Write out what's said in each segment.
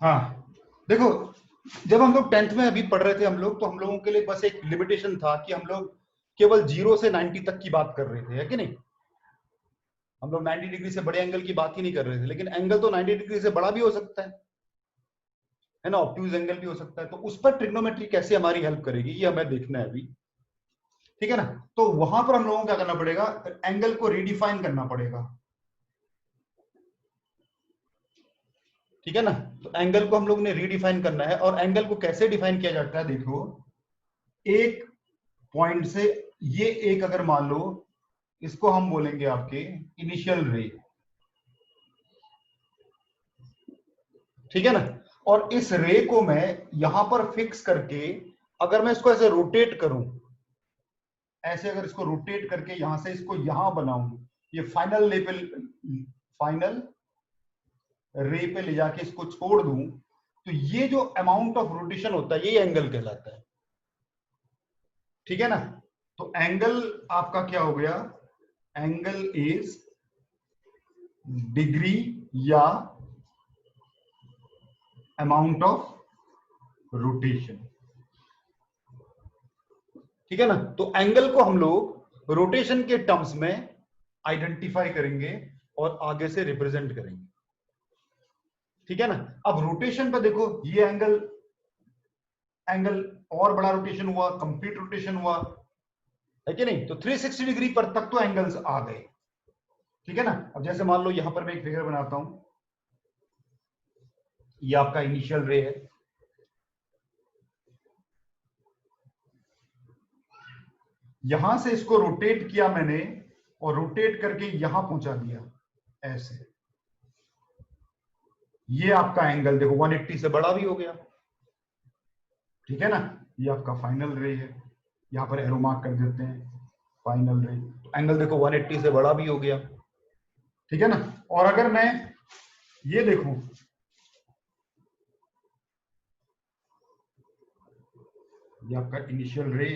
हाँ देखो, जब हम लोग 10th में अभी पढ़ रहे थे हम लोग, तो हम लोगों के लिए बस एक लिमिटेशन था कि हम लोग केवल 0 से 90 तक की बात कर रहे थे, है कि नहीं? हम लोग 90 डिग्री से बड़े एंगल की बात ही नहीं कर रहे थे, लेकिन एंगल तो 90 डिग्री से बड़ा भी हो सकता है ना, ऑब्ट्यूज एंगल भी हो सकता है। तो उस पर ट्रिग्नोमेट्री कैसे हमारी हेल्प करेगी, ये हमें देखना है अभी, ठीक है ना? तो वहां पर हम लोगों को क्या करना पड़ेगा, एंगल को रीडिफाइन करना पड़ेगा, ठीक है ना? तो एंगल को हम लोग ने रीडिफाइन करना है, और एंगल को कैसे डिफाइन किया जाता है, देखो, एक पॉइंट से, ये एक अगर मान लो, इसको हम बोलेंगे आपके इनिशियल रे, ठीक है ना? और इस रे को मैं यहां पर फिक्स करके, अगर मैं इसको ऐसे रोटेट करूं, ऐसे अगर इसको रोटेट करके यहां से इसको यहां बनाऊं, ये फाइनल लेवल, फाइनल रे पे ले जाके इसको छोड़ दूं, तो ये जो अमाउंट ऑफ रोटेशन होता है, ये एंगल कहलाता है, ठीक है ना? तो एंगल आपका क्या हो गया, एंगल इज डिग्री या अमाउंट ऑफ रोटेशन, ठीक है ना? तो एंगल को हम लोग रोटेशन के टर्म्स में आइडेंटिफाई करेंगे और आगे से रिप्रेजेंट करेंगे, ठीक है ना? अब रोटेशन पे देखो, ये एंगल, एंगल और बड़ा रोटेशन हुआ, कंप्लीट रोटेशन हुआ, है कि नहीं? तो 360 डिग्री पर तक तो एंगल्स आ गए, ठीक है ना? अब जैसे मान लो यहां पर मैं एक फिगर बनाता हूं, ये आपका इनिशियल रे है, यहां से इसको रोटेट किया मैंने, और रोटेट करके यहां पहुंचा दिया, ऐसे, ये आपका एंगल देखो 180 से बड़ा भी हो गया, ठीक है ना? ये आपका फाइनल रे है, यहां पर एरो मार्क कर देते हैं, फाइनल रे, तो एंगल देखो 180 से बड़ा भी हो गया, ठीक है ना? और अगर मैं ये देखूं, ये आपका इनिशियल रे,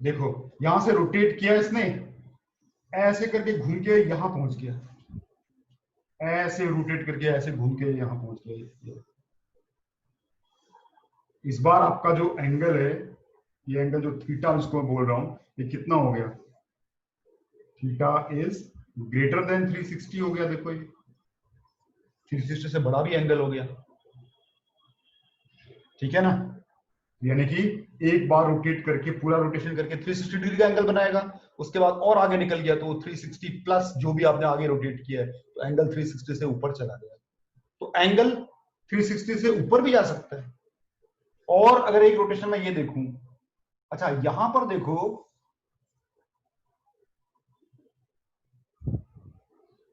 देखो यहां से रोटेट किया इसने, ऐसे करके घूम के यहां पहुंच गया, ऐसे रोटेट करके ऐसे घूम के यहां पहुंच गया। इस बार आपका जो एंगल है, ये एंगल जो थीटा इसको बोल रहा हूं, ये कितना हो गया, थीटा इज ग्रेटर देन 360 हो गया, देखो ये 360 से बड़ा भी एंगल हो गया, ठीक है ना? यानी कि एक बार रोटेट करके, पूरा रोटेशन करके 360 डिग्री का एंगल बनाएगा, उसके बाद और आगे निकल गया तो 360 प्लस जो भी आपने आगे रोटेट किया है, तो एंगल 360 से ऊपर चला गया। तो एंगल 360 से ऊपर भी जा सकता है। और अगर एक रोटेशन में ये देखूं, अच्छा यहां पर देखो,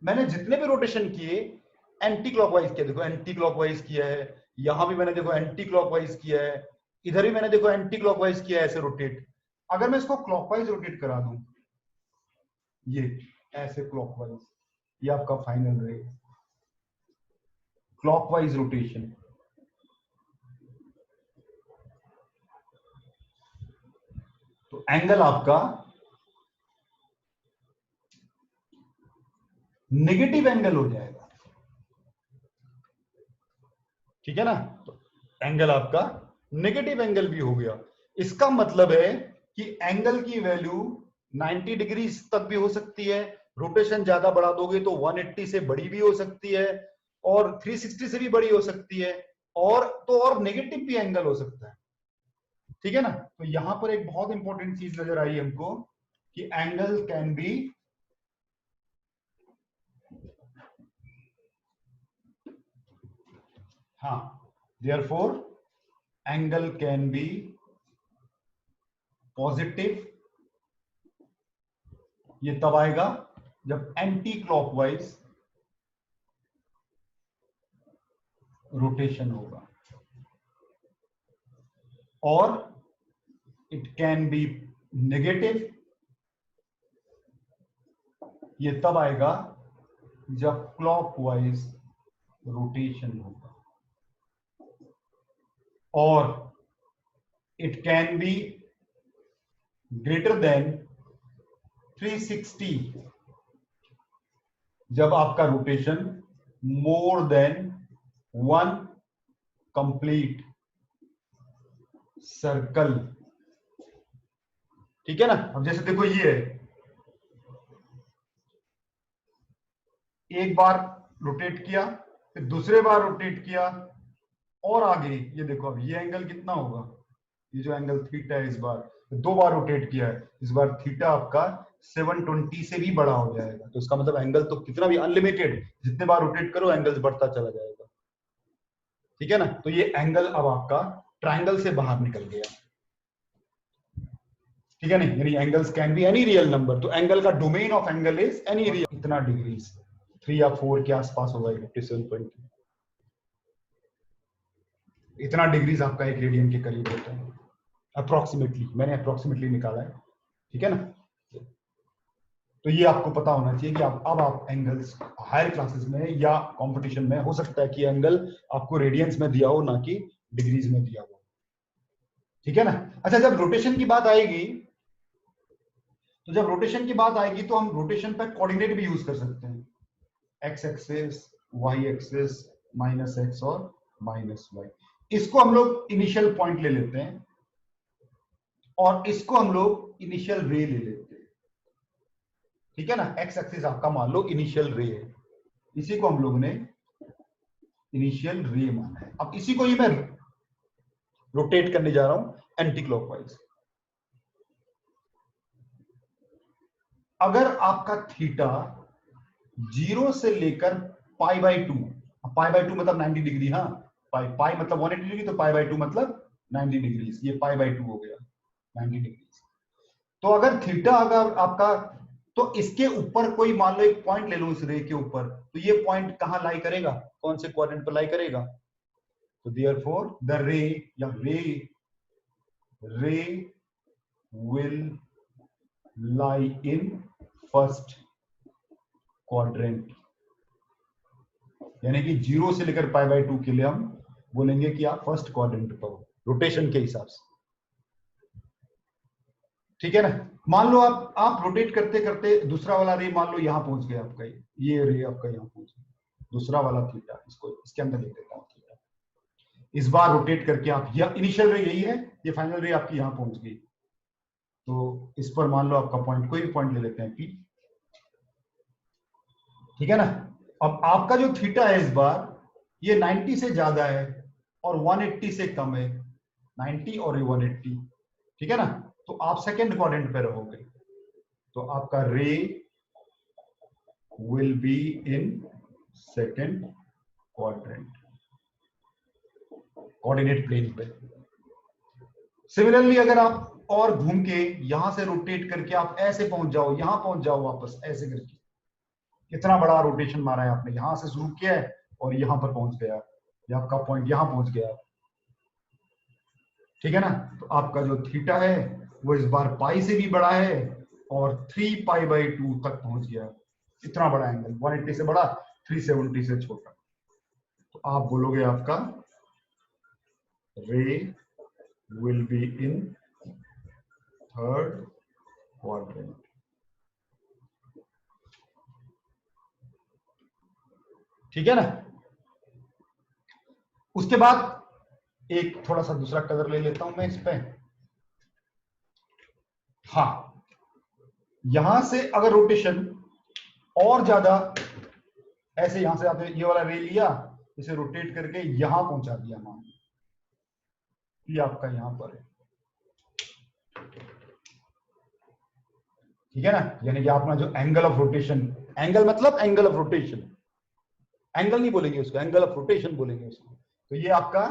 मैंने जितने भी रोटेशन किए एंटी क्लॉकवाइज किया, देखो एंटी क्लॉकवाइज किया है, यहां भी मैंने देखो एंटी क्लॉकवाइज किया है, इधर भी मैंने देखो एंटी क्लॉकवाइज किया है, ऐसे रोटेट। अगर मैं इसको क्लॉकवाइज रोटेट करा दूं, ये ऐसे क्लॉकवाइज, ये आपका फाइनल रे, क्लॉकवाइज रोटेशन, तो एंगल आपका नेगेटिव एंगल हो जाएगा, ठीक है ना? तो एंगल आपका नेगेटिव एंगल भी हो गया। इसका मतलब है कि एंगल की वैल्यू 90 डिग्री तक भी हो सकती है, रोटेशन ज्यादा बढ़ा दोगे तो 180 से बड़ी भी हो सकती है, और 360 से भी बड़ी हो सकती है, और तो और नेगेटिव भी एंगल हो सकता है, ठीक है ना? तो यहां पर एक बहुत इंपॉर्टेंट चीज नजर आई हमको कि एंगल कैन बी, हाँ, therefore angle can be positive, ये तब आएगा जब एंटी क्लॉकवाइज रोटेशन होगा, और इट कैन बी नेगेटिव, ये तब आएगा जब क्लॉकवाइज रोटेशन होगा, और it can be greater than 360 जब आपका rotation more than one complete circle। ठीक है ना। अब जैसे देखो ये है, एक बार रोटेट किया, फिर दूसरे बार रोटेट किया, और आगे ये देखो, अब ये एंगल कितना होगा, ये जो एंगल थीटा है, इस बार दो बार रोटेट किया है, इस बार थीटा आपका 720 से भी बड़ा हो जाएगा। तो इसका मतलब एंगल तो कितना भी अनलिमिटेड, जितने बार रोटेट करो एंगल्स बढ़ता चला जाएगा। ठीक है ना। तो ये एंगल अब आपका ट्राइंगल से बाहर निकल गया। ठीक है नहीं, यानी angles can be any real number. तो एंगल का domain of angle is any real. इतना डिग्रीज 3 या 4 के आसपास होगा, 57.2। इतना डिग्रीज आपका एक रेडियन के करीब होता है अप्रोक्सीमेटली, मैंने अप्रोक्सीमेटली निकाला है। ठीक है ना। तो ये आपको पता होना चाहिए कि अब आप एंगल्स हायर क्लासेस में या कंपटीशन में हो सकता है कि एंगल आपको रेडियंस में दिया हो, ना कि डिग्रीज में दिया हो। ठीक है ना। अच्छा, जब रोटेशन की बात आएगी, तो जब रोटेशन की बात आएगी तो हम रोटेशन पर कोऑर्डिनेट भी यूज कर सकते हैं, X axis, Y axis, -x और -y। इसको हम लोग इनिशियल पॉइंट ले लेते हैं और इसको हम लोग इनिशियल रे ले लेते हैं। ठीक है ना। एक्स एक्सिस आपका मान लो इनिशियल रे है, इसी को हम लोग ने इनिशियल रे माना है। अब इसी को ही मैं रोटेट करने जा रहा हूं एंटी क्लॉकवाइज। अगर आपका थीटा 0 से लेकर π/2, π/2 मतलब 90 डिग्री, हाँ, पाई मतलब 180 डिग्री, तो π/2 मतलब 90 डिग्री, ये π/2 हो गया 90 डिग्री। तो अगर थीटा अगर आपका, तो इसके ऊपर कोई मान लो एक पॉइंट ले लो इस रे के ऊपर, तो ये पॉइंट कहां लाई करेगा, कौन से क्वाड्रेंट पर लाई करेगा। तो देयरफॉर द रे या रे will lie in first quadrant. यानी कि 0 से लेकर π/2 के लिए हम बोलेंगे कि आप फर्स्ट क्वाड्रेंट पर हो रोटेशन के हिसाब से। ठीक है ना। मान लो आप रोटेट करते करते दूसरा वाला रे मान लो यहां पहुंच गया आपका, ये रे आपका यहां पहुंच गया, दूसरा वाला थीटा, इसको इसके अंदर लिख देता हूं थीटा। इस बार रोटेट करके आप, यह इनिशियल रे यही है, ये फाइनल रे आपकी यहां पहुंच गई, तो इस पर मान लो आपका पॉइंट, कोई भी पॉइंट ले लेते हैं पी। ठीक है ना। अब आपका जो थीटा है इस बार, ये 90 से ज्यादा है और 180 से कम है, 90 और 180। ठीक है ना। तो आप सेकेंड क्वाड्रेंट पे रहोगे, तो आपका ray will be in second quadrant, coordinate plane पे। सिमिलरली अगर आप और घूम के यहां से रोटेट करके आप ऐसे पहुंच जाओ, यहां पहुंच जाओ वापस ऐसे करके, कितना बड़ा रोटेशन मारा है आपने, यहां से शुरू किया है और यहां पर पहुंच गया, ये आपका पॉइंट यहां पहुंच गया। ठीक है ना। तो आपका जो थीटा है वो इस बार पाई से भी बड़ा है और 3π/2 तक पहुंच गया। इतना बड़ा एंगल, 180 से बड़ा, 370 से छोटा। तो आप बोलोगे आपका ray will be in third quadrant. ठीक है ना। उसके बाद एक थोड़ा सा दूसरा कलर ले लेता हूं मैं इस पे। हाँ, यहां से अगर रोटेशन और ज्यादा, ऐसे यहां से आपने ये वाला रे लिया, इसे रोटेट करके यहां पहुंचा दिया, मान ये आपका यहां पर है। ठीक है ना। यानी कि अपना जो एंगल ऑफ रोटेशन, एंगल मतलब एंगल ऑफ रोटेशन, एंगल नहीं बोलेंगे उसको, एंगल ऑफ रोटेशन बोलेंगे उसको। तो ये आपका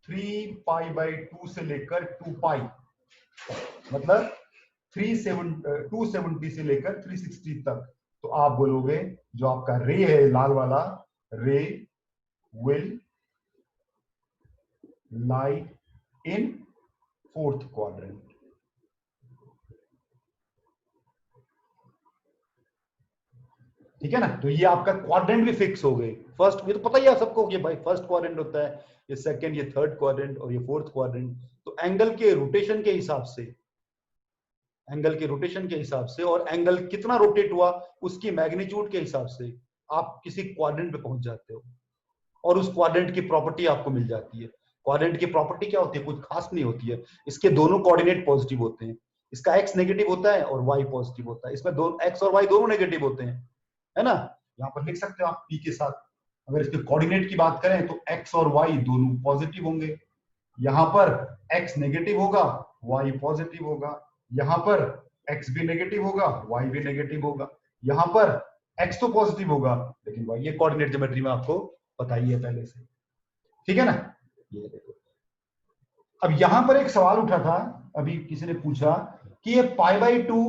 3π/2 से लेकर 2π, मतलब 270 से लेकर 360 तक। तो आप बोलोगे जो आपका रे है लाल वाला, रे will lie in fourth quadrant. ठीक है ना। तो ये आपका क्वाड्रेंट भी फिक्स हो गए। फर्स्ट, ये तो पता ही है सबको कि भाई फर्स्ट क्वाड्रेंट होता है, ये सेकंड, ये थर्ड क्वाड्रेंट और ये फोर्थ क्वाड्रेंट। तो एंगल के रोटेशन के हिसाब से, एंगल के रोटेशन के हिसाब से और एंगल कितना रोटेट हुआ उसकी मैग्नीट्यूड के हिसाब से आप किसी क्वाड्रेंट पे पहुंच जाते हो और उस क्वाड्रेंट की प्रॉपर्टी आपको मिल जाती है। क्वाड्रेंट की प्रॉपर्टी क्या होती है? कुछ खास नहीं होती है। इसके दोनों कोऑर्डिनेट पॉजिटिव होते हैं, इसका एक्स नेगेटिव होता है और वाई पॉजिटिव होता है। इसमें दोनों एक्स और वाई दोनों नेगेटिव होते हैं, है ना। यहाँ पर लिख सकते हो आप पी के साथ। अगर इसके कोऑर्डिनेट की बात करें तो एक्स और वाई दोनों पॉजिटिव होंगे। यहाँ पर एक्स नेगेटिव होगा, वाई पॉजिटिव होगा। यहाँ पर एक्स भी नेगेटिव होगा, वाई भी नेगेटिव होगा। यहाँ पर एक्स तो पॉजिटिव होगा लेकिन वाई, ये कोऑर्डिनेट ज्योमेट्री में आपको पता ही है पहले से, ठीक है ना। ये देखो, अब यहां पर एक सवाल उठा था, अभी किसी ने पूछा कि ये π/2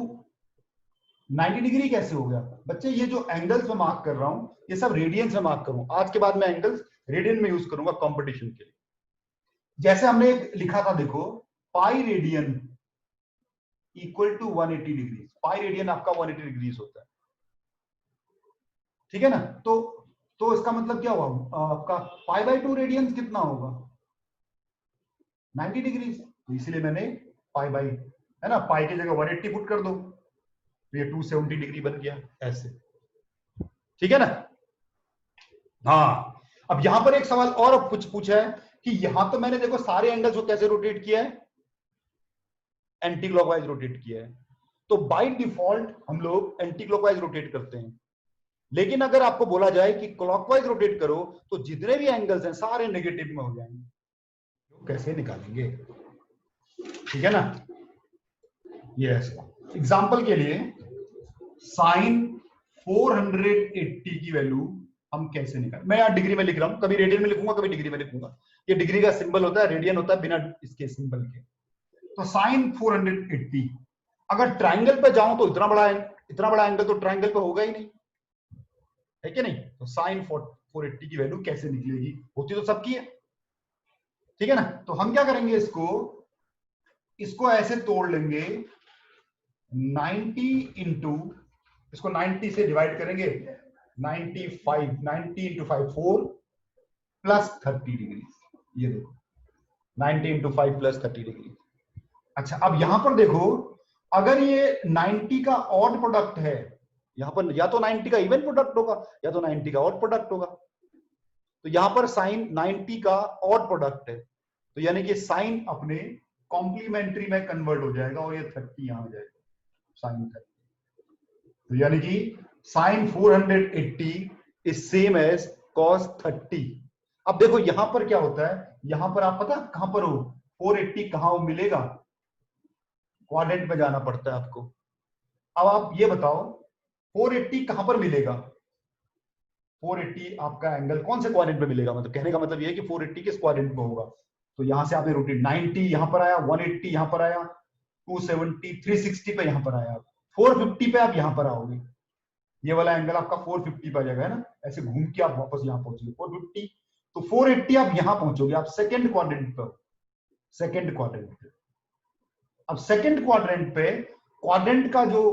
90 डिग्री कैसे हो गया। बच्चे ये जो एंगल्स में मार्क कर रहा हूं ये सब रेडियंस में मार्क करूं, आज के बाद मैं एंगल्स रेडियन में यूज करूंगा कंपटीशन के लिए। जैसे हमने लिखा था, देखो pi radian equal to 180 degree. Pi radian आपका 180 डिग्री होता है, ठीक है ना। तो इसका मतलब क्या हुआ आपका π/2 रेडियंस कितना होगा? 90 डिग्री। तो इसलिए मैंने पाई बाई, है ना, पाई की जगह 180 पुट कर दो तो ये 270 डिग्री बन गया ऐसे, ठीक है ना। हाँ, अब यहां पर एक सवाल और कुछ पूछा है कि यहां तो मैंने देखो सारे एंगल्स को कैसे रोटेट किया है, एंटी क्लॉकवाइज रोटेट किया है। तो बाय डिफॉल्ट हम लोग एंटी क्लॉकवाइज रोटेट करते हैं, लेकिन अगर आपको बोला जाए कि क्लॉकवाइज रोटेट करो तो जितने भी एंगल्स हैं सारे नेगेटिव में हो जाएंगे। तो कैसे निकालेंगे, ठीक है ना। यस, एग्जांपल के लिए साइन 480 की वैल्यू हम कैसे निकालें। मैं यहां डिग्री में लिख रहा हूं, कभी रेडियन में लिखूंगा कभी डिग्री में लिखूंगा। ये डिग्री का सिंबल होता है, रेडियन होता है बिना इसके सिंबल के। तो साइन 480, अगर ट्राइंगल पे जाऊं तो इतना बड़ा एंगल तो ट्राइंगल पे होगा ही नहीं, है कि नहीं। तो साइन 480 की वैल्यू कैसे निकलेगी, होती तो सबकी है, ठीक है ना। तो हम क्या करेंगे, इसको ऐसे तोड़ लेंगे 90 इंटू, इसको 90 से डिवाइड करेंगे, 90 इंटू 5 4 प्लस 30 डिग्री। ये देखो 90 इंटू 5 प्लस 30 डिग्री। अच्छा, अब यहां पर देखो, अगर ये 90 का ऑड प्रोडक्ट है, यहां पर या तो 90 का इवन प्रोडक्ट होगा या तो 90 का ऑड प्रोडक्ट होगा। तो यहां पर साइन 90 का ऑड प्रोडक्ट है, तो यानी कि साइन अपने कॉम्प्लीमेंट्री में कन्वर्ट हो जाएगा और ये 30 यहां आ जाएगा, साइन 30। तो यानी कि sine 480 is same as cos 30। अब देखो यहां पर क्या होता है, यहां पर आप पता कहां पर हो, 480 कहां मिलेगा, क्वाड्रेंट में जाना पड़ता है आपको। अब आप ये बताओ 480 कहां पर मिलेगा, 480 आपका एंगल कौन से क्वाड्रेंट में मिलेगा, मतलब कहने का मतलब ये है कि 480 किस क्वाड्रेंट में होगा। तो यहां से आपने रोटेट 90 यहां पर आया, 180 यहां पर आया, 270 360 पे यहां पर आया, 450 पे आप यहां पर आओगे, ये वाला एंगल आपका 450 पे आ जाएगा, है ना। ऐसे घूम के आप वापस यहां पहुंचोगे 450, तो 480 आप यहां पहुंचोगे, आप सेकंड क्वाड्रेंट पर, सेकंड क्वाड्रेंट पे। अब सेकंड क्वाड्रेंट पे क्वाड्रेंट का जो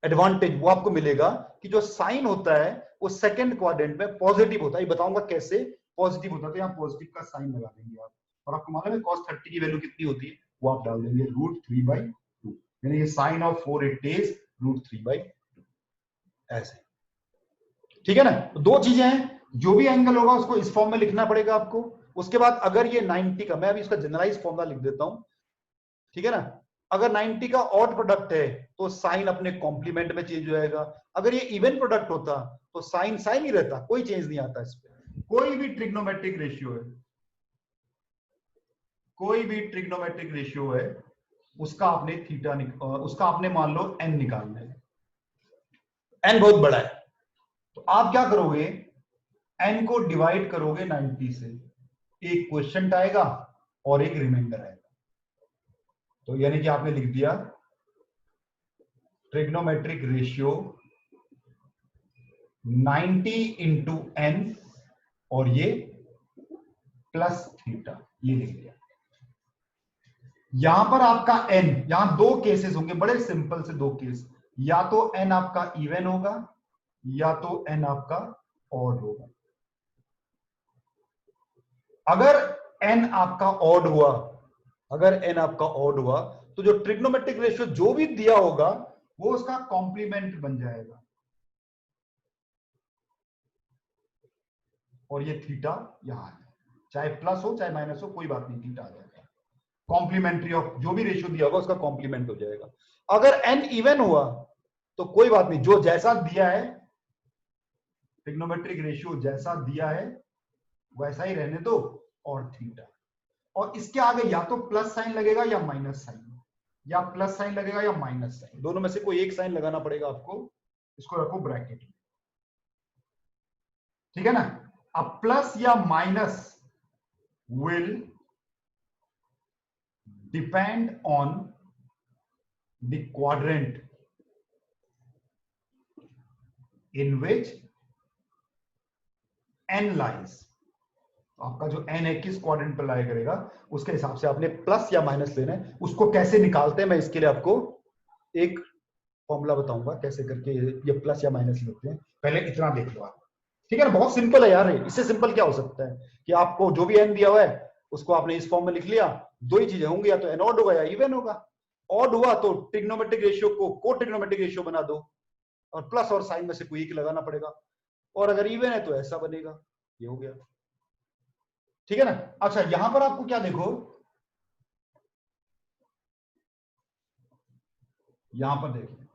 एडवांटेज वो आपको मिलेगा कि जो साइन होता है वो सेकंड क्वाड्रेंट में पॉजिटिव होता है। ये बताऊंगा कैसे पॉजिटिव होता है। तो यहाँ पॉजिटिव का साइन लगा देंगे आप, और आपको मालूम है cos 30 की वैल्यू कितनी होती है, वो आप डाल देंगे √3/2, यानी ये साइन ऑफ 480 इज √3/2, ऐसे, ठीक है ना। तो दो चीजें हैं, जो भी एंगल होगा उसको इस फॉर्म में लिखना पड़ेगा आपको। उसके बाद अगर ये 90 का, मैं अभी इसका जनरलाइज फॉर्मूला लिख देता हूं, ठीक है ना। अगर 90 का ऑड प्रोडक्ट है तो साइन अपने कॉम्प्लीमेंट में चेंज हो जाएगा। अगर ये इवन प्रोडक्ट होता तो साइन साइन ही रहता, कोई चेंज नहीं आता इस पे। कोई भी ट्रिग्नोमेट्रिक रेशियो है, कोई भी ट्रिग्नोमेट्रिक रेशियो है, उसका आपने थीटा उसका आपने मान लो n निकालना है, n बहुत बड़ा है, तो आप क्या करोगे, n को डिवाइड करोगे 90 से, एक क्वेश्चन आएगा और एक रिमाइंडर आएगा। तो यानी कि आपने लिख दिया ट्रिग्नोमेट्रिक रेशियो 90 इंटू n और ये प्लस थीटा, ये लिख दिया। यहां पर आपका n, यहां दो केसेस होंगे, बड़े सिंपल से दो केस, या तो n आपका इवन होगा या तो n आपका ऑड होगा। अगर n आपका ऑड हुआ, अगर n आपका ऑड हुआ तो जो ट्रिग्नोमेट्रिक रेशियो जो भी दिया होगा वो उसका कॉम्प्लीमेंट बन जाएगा। और ये थीटा यहां है, चाहे प्लस हो चाहे माइनस हो कोई बात नहीं, थीटा आ जाएगा। कॉम्प्लीमेंट्री ऑफ जो भी रेशियो दिया होगा उसका कॉम्प्लीमेंट हो जाएगा। अगर n इवन हुआ तो कोई बात नहीं, जो जैसा दिया है ट्रिग्नोमेट्रिक रेशियो जैसा दिया है वैसा ही रहने दो, और थीटा, और इसके आगे या तो प्लस साइन लगेगा या माइनस साइन, या प्लस साइन लगेगा या माइनस साइन, दोनों में से कोई एक साइन लगाना पड़ेगा आपको। इसको रखो ब्रैकेट में, ठीक है ना। अब प्लस या minus will depend on the quadrant in which n lies. तो आपका जो n है किस क्वाड्रेंट पर लाई करेगा उसके हिसाब से आपने प्लस या माइनस लेना है। उसको कैसे निकालते हैं मैं इसके लिए आपको एक फॉर्मूला बताऊंगा कैसे करके ये प्लस या माइनस लेते हैं, पहले इतना देख लो आप, ठीक है ना। बहुत सिंपल है यार, इससे सिंपल क्या हो सकता है कि आपको जो भी n दिया हुआ है उसको आपने इस फॉर्म में लिख लिया, दो ही चीजें होंगी, या तो n ऑड होगा या इवन होगा। ऑड हुआ तो ट्रिग्नोमेट्रिक रेशियो को को ट्रिग्नोमेट्रिक रेशियो बना दो, और प्लस और साइन में से कोई एक लगाना पड़ेगा, और अगर इवन है तो ऐसा बनेगा, ये हो गया, ठीक है ना। अच्छा यहां पर आपको क्या देखो, यहां पर देखिए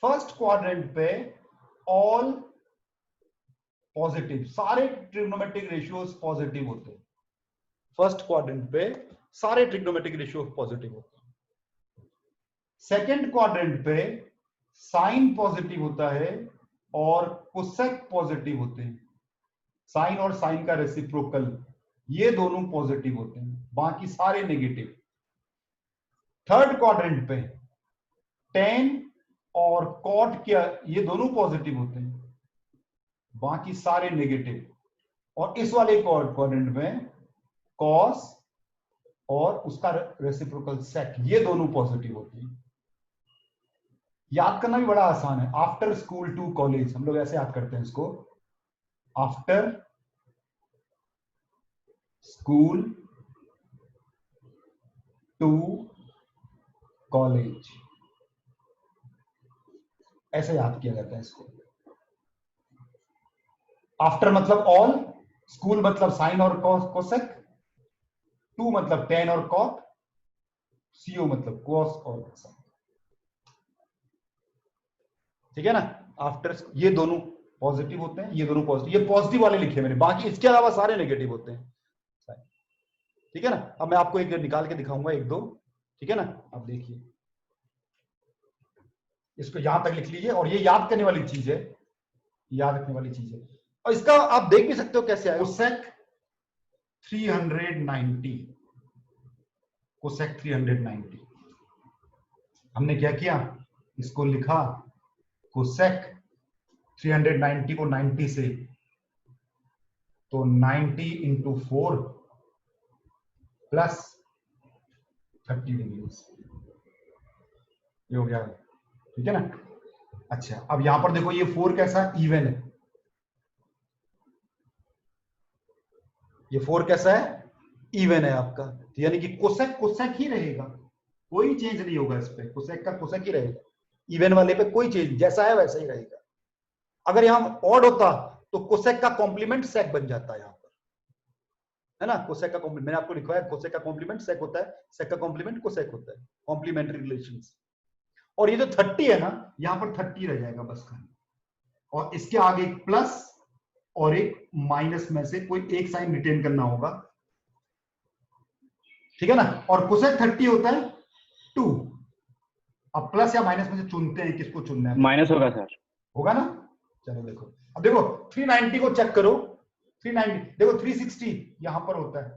फर्स्ट क्वाड्रेंट पे ऑल पॉजिटिव, सारे ट्रिग्नोमेट्रिक रेशियोज पॉजिटिव होते हैं। फर्स्ट क्वाड्रेंट पे सारे ट्रिग्नोमेट्रिक रेशियो पॉजिटिव होते हैं। सेकंड क्वाड्रेंट पे साइन पॉजिटिव होता है और कोसेक पॉजिटिव होते हैं। साइन और साइन का रेसिप्रोकल ये दोनों पॉजिटिव होते हैं, बाकी सारे नेगेटिव। थर्ड क्वाड्रेंट पे टेन और कॉट क्या ये दोनों पॉजिटिव होते हैं, बाकी सारे नेगेटिव। और इस वाले क्वाड्रेंट में कॉस और उसका रेसिप्रोकल सेक ये दोनों पॉजिटिव होते हैं। याद करना भी बड़ा आसान है, आफ्टर स्कूल टू कॉलेज, हम लोग ऐसे याद करते हैं इसको, आफ्टर स्कूल टू कॉलेज, ऐसे याद किया जाता है इसको। आफ्टर मतलब ऑल, स्कूल मतलब साइन और कोसेक, टू मतलब टेन और कॉट, सीओ मतलब कॉस और साइन, ठीक है ना। आफ्टर ये दोनों पॉजिटिव होते हैं, ये दोनों पॉजिटिव, ये पॉजिटिव वाले लिखे मैंने, बाकी इसके अलावा सारे नेगेटिव होते हैं, ठीक है ना। अब मैं आपको एक निकाल के दिखाऊंगा एक दो, ठीक है ना। अब देखिए इसको यहां तक लिख लीजिए, और ये याद करने वाली चीज है, याद रखने वाली चीज है, और इसका आप देख भी सकते हो कैसे आएगा। कोसेक 390, कोसेक 390 हमने क्या किया, इसको लिखा कोसेक 390 को 90 से, तो 90 इंटू 4 प्लस 30 डिग्री, ये हो गया, ठीक है ना। अच्छा अब यहां पर देखो ये 4 कैसा इवन है, ये 4 कैसा है इवन है आपका, तो यानी कि कोसेक कोसेक ही रहेगा, कोई चेंज नहीं होगा इस पे, कोसेक का कोसेक ही रहेगा, इवन वाले पे कोई चेंज, जैसा है वैसा ही रहेगा। अगर यहां ऑड होता तो कोसेक का कॉम्प्लीमेंट सेक बन जाता है यहां पर, है ना। कोसेक का कॉम्प्लीमेंट मैंने आपको लिखवाया, कोसेक का कॉम्प्लीमेंट सेक होता है, सेक का कॉम्प्लीमेंट कोसेक होता है, कॉम्प्लीमेंट्री रिलेशंस। और ये जो 30 है ना, यहां पर 30 रह जाएगा बस खाली, और इसके आगे एक प्लस और एक माइनस में से कोई एक साइन रिटेन करना होगा, ठीक है ना। और कोसेक 30 होता है 2, अब प्लस या माइनस में से चुनते हैं किसको चुनना है, माइनस होगा सर, होगा ना। चलो देखो, अब देखो 390 को चेक करो, 390 देखो 360 यहां पर होता है,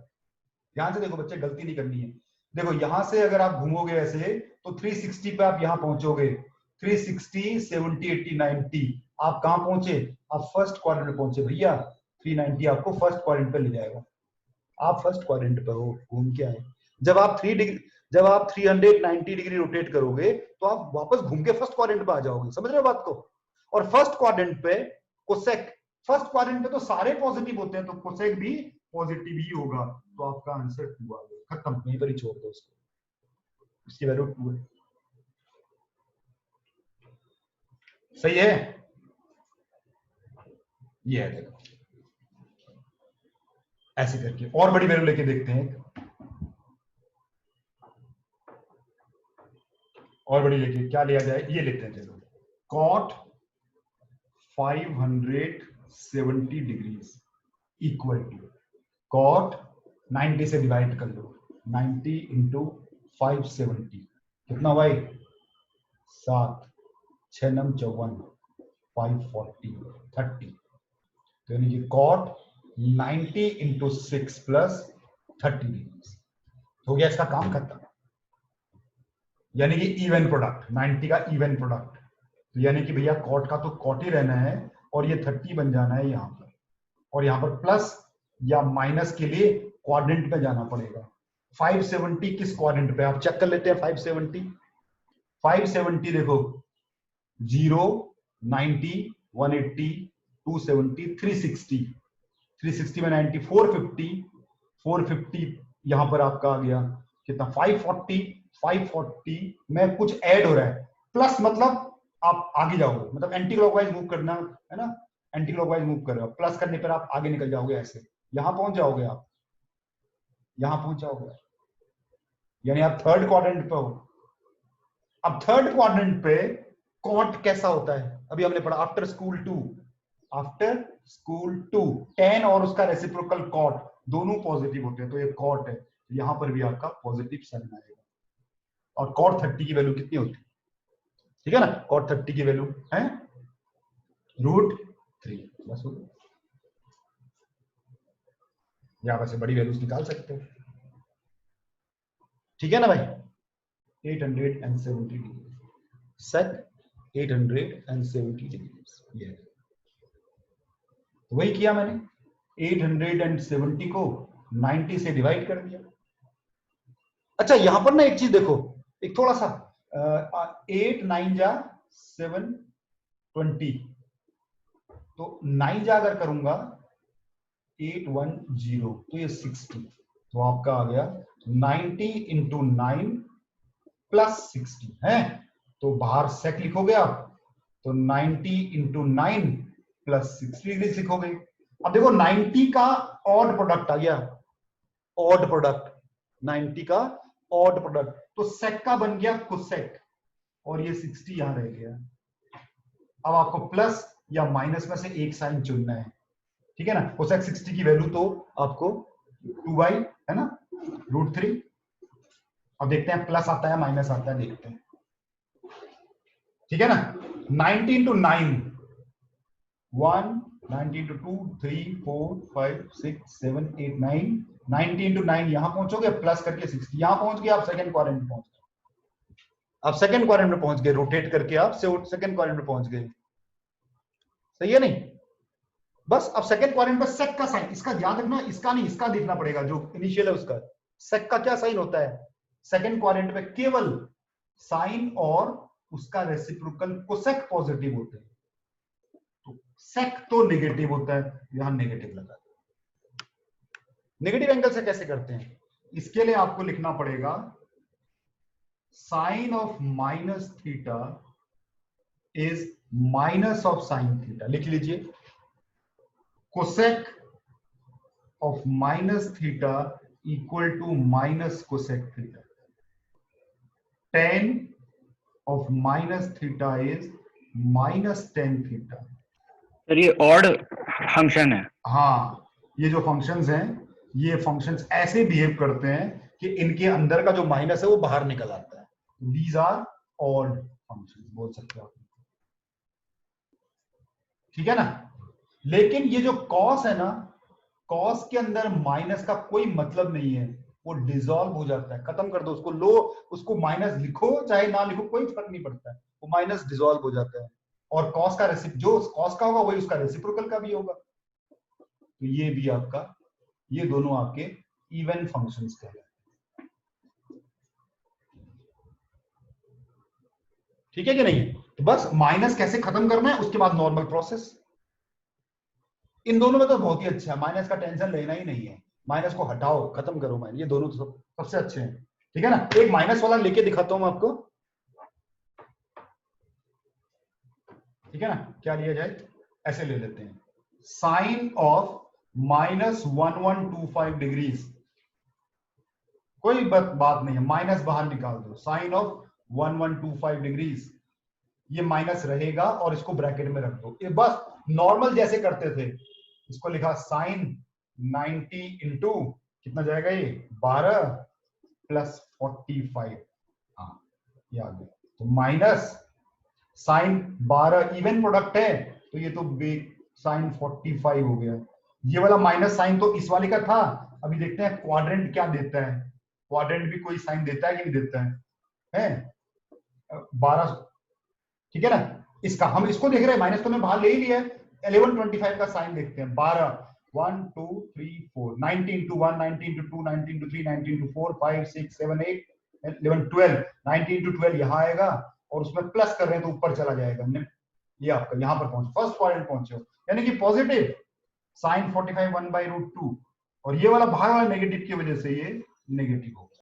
ध्यान से देखो बच्चे, गलती नहीं करनी है। देखो यहां से अगर आप घूमोगे ऐसे तो 360 पे आप यहां पहुंचोगे, 360 70 80 90 आप कहां पहुंचे, आप फर्स्ट क्वाड्रेंट में पहुंचे भैया, 390 आपको फर्स्ट क्वाड्रेंट पे ले जाएगा, आप फर्स्ट क्वाड्रेंट पे हो, घूम के आए। जब आप 390 डिग्री रोटेट करोगे तो आप वापस घूम के फर्स्ट क्वाड्रेंट पे आ जाओगे, समझ रहे हो बात को। और फर्स्ट क्वाड्रेंट पे कोसेक, फर्स्ट क्वाड्रेंट पे तो सारे पॉजिटिव होते हैं, तो कोसेक भी पॉजिटिव ही होगा, तो आपका आंसर 2 आ गया, खत्म, यहीं पर ही छोड़ दो उसको, इसकी वैल्यू 2 है, सही है। ये है देखो, ऐसे करके और बड़ी वैल्यू लेके देखते हैं, और बड़ी लेके क्या लिया जाए, ये लेते हैं चलो, cot 570 degrees equal to cot 90 से डिवाइड कर लो, 90 इंटू 570 कितना भाई 7, 6 नम 54, 540 30, तो यानी कि cot 90 इंटू 6 प्लस 30 डिग्रीज हो गया, इसका काम खत्म। यानी कि इवन प्रोडक्ट 90 का इवन प्रोडक्ट, तो यानी कि भैया कॉट का तो कॉट ही रहना है और ये 30 बन जाना है यहां पर, और यहां पर प्लस या माइनस के लिए क्वाड्रेंट पे जाना पड़ेगा। 570 किस क्वाड्रेंट पे आप चेक कर लेते हैं, 570 देखो 0, 90, 180, 270, 360, 360 में 90, 450, 450 यहां पर आपका आ गया कितना 540, 540 में कुछ ऐड हो रहा है, प्लस मतलब आप आगे जाओगे, मतलब एंटी क्लॉकवाइज मूव करना है ना, एंटी क्लॉकवाइज मूव कर रहे हो, प्लस करने पर आप आगे निकल जाओगे, ऐसे यहां पहुंच जाओगे, आप यहां पहुंच जाओगे, यानी आप थर्ड क्वाड्रेंट पे हो। अब थर्ड क्वाड्रेंट पे कॉट कैसा होता है, अभी हमने पढ़ा आफ्टर स्कूल 2, आफ्टर स्कूल 2 10 और उसका रेसिप्रोकल कॉट दोनों पॉजिटिव होते हैं, तो ये कॉट है, यहां पर भी आपका पॉजिटिव साइन आएगा। और कॉट 30 की वैल्यू कितनी होती है, ठीक है ना, कॉट 30 की वैल्यू है √3, बस हो गया। यहां वैसे बड़ी वैल्यूज निकाल सकते हो, ठीक है ना भाई। 870 डिग्री सेक 870 डिग्री, ये वही किया मैंने, 870 को 90 से डिवाइड कर दिया। अच्छा यहां पर ना एक चीज देखो, एक थोड़ा सा 8 9 जा 7 20, तो 9 जा अगर करूंगा 810 तो ये 60, तो आपका आ गया 90 इंटू 9 प्लस 60 है, तो बाहर सेक लिखोगे आप, तो 90 इंटू 9 प्लस 60 लिखोगे। अब देखो 90 का ऑड प्रोडक्ट आ गया, ऑड प्रोडक्ट 90 का ऑड प्रोडक्ट, तो सेक का बन गया कोसेक, और ये 60 यहां रह गया। अब आपको प्लस या माइनस में से एक साइन चुनना है, ठीक है ना। कोसेक 60 की वैल्यू तो आपको 2 है ना √3। अब देखते हैं प्लस आता है माइनस आता है, देखते हैं, ठीक है ना। 90 इंटू 9 1, 90 इंटू 2 3 4 5 6 7 8 9, 90 इंटू 9 यहां पहुंचोगे प्लस करके 60 यहां पहुंच गए, आप सेकंड क्वाड्रेंट में पहुंच गए, आप सेकंड क्वाड्रेंट में पहुंच गए, रोटेट करके आप सेकंड क्वाड्रेंट में पहुंच गए, सही है नहीं। बस अब सेकंड क्वाड्रेंट में सेक का साइन, इसका याद रखना, इसका नहीं, इसका देखना पड़ेगा जो इनिशियल है उसका। सेक का क्या साइन होता है सेकंड क्वाड्रेंट में, केवल साइन और उसका रेसिप्रोकल कोसेक पॉजिटिव होते हैं, तो सेक तो नेगेटिव होता है, यहां नेगेटिव लगा दो। नेगेटिव एंगल से कैसे करते हैं, इसके लिए आपको लिखना पड़ेगा sine of minus theta is minus of sine theta, लिख लीजिए, cosec of minus theta equal to minus cosec theta, tan of minus theta is minus tan theta. Sir ये ऑड फंक्शन है, हाँ ये जो फंक्शंस हैं, ये फंक्शंस ऐसे बिहेव करते हैं कि इनके अंदर का जो माइनस है वो बाहर निकल आता है, दीज आर ऑड फंक्शंस बोल सकते हो आप, ठीक है ना। लेकिन ये जो कॉस है ना, कॉस के अंदर माइनस का कोई मतलब नहीं है, वो डिसॉल्व हो जाता है, खत्म कर दो उसको, लो उसको माइनस लिखो चाहे ना लिखो कोई फर्क नहीं पड़ता है, वो माइनस डिसॉल्व हो जाता है, और कॉस का जो कॉस का होगा वही उसका रेसिप्रोकल का भी होगा, तो ये भी आपका, ये दोनों आपके इवन फंक्शंस कहलाते हैं, ठीक है कि नहीं। तो बस माइनस कैसे खत्म करना है उसके बाद नॉर्मल प्रोसेस, इन दोनों में तो बहुत ही अच्छा है, माइनस का टेंशन लेना ही नहीं है, माइनस को हटाओ खत्म करो माइनस, ये दोनों तो सबसे अच्छे हैं, ठीक है ना। एक माइनस वाला लेके दिखाता हूं मैं आपको, ठीक है ना, क्या लिया जाए, ऐसे ले लेते हैं, साइन ऑफ -1125 डिग्रीज। कोई बात नहीं है, माइनस बाहर निकाल दो, साइन ऑफ 1125 डिग्रीज, ये माइनस रहेगा और इसको ब्रैकेट में रख दो। ये बस नॉर्मल जैसे करते थे, इसको लिखा साइन 90 इंटू कितना जाएगा ये 12 प्लस 45, हाँ ये आ गया। तो माइनस साइन 12 इवन प्रोडक्ट है तो ये तो साइन 45 हो गया। ये वाला माइनस साइन तो इस वाले का था। अभी देखते हैं क्वाड्रेंट क्या देता है, क्वाड्रेंट भी कोई साइन देता है कि नहीं देता है 12, ठीक है ना। इसका हम इसको देख रहे हैं, माइनस तो मैं बाहर ले ही लिया है। 1125 का साइन देखते हैं, 12 1 2 3 4 90 into 1 90 into 2 90 into 3 90 into 4 5 6 7 8 11 12 90 into 12 यहाँ आएगा और उसमें प्लस कर रहे हैं तो ऊपर चला जाएगा। ये आपका यहाँ पर पहुंचे, फर्स्ट क्वाड्रेंट पहुंचे हो, यानी कि पॉजिटिव साइन 45 1/√2, और ये वाला बाहर वाला नेगेटिव की वजह से ये नेगेटिव हो।